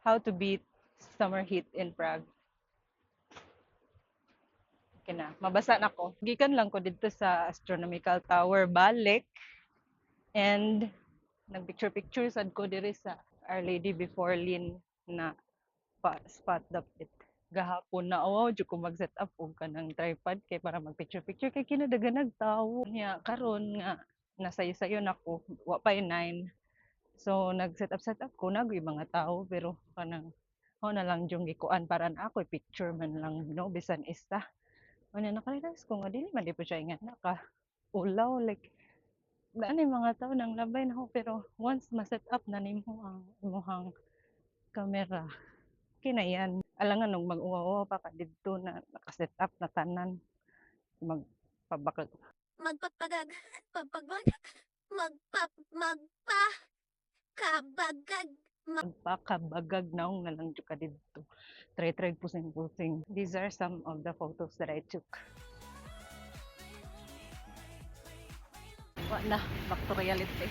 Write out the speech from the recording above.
How to beat summer heat in Prague. Okay na, mabasa na ko. Gikan lang ko dito sa Astronomical Tower balik and nagpicture-picture sad ko diri sa Our Lady Before Lynn na spot dapat. Gahapon na wow, jud ko mag-set up og kanang tripod kay para mag-picture-picture kay kinadaganag tawo niya karon nga nasayo-sayo nako wa pa 9. So set up ko na mga tao pero kanang ako na lang yung gikuan para na ako picture man lang no bisan isa. Ano naka-realize ko nga dili man di pa siya ingat naka ulaw like daan yung mga tao nang labay na ako pero once ma-set up na nimo ang imong camera kinayan alangan nung mag-uwa pa ka didto na naka-set up na tanan magpabakag Magpagpagag, pagpagbagag, magpakabagag, magpakabagag naong na lang jud ka didto try pusing-pusing. These are some of the photos that I took. Wa na, back to reality.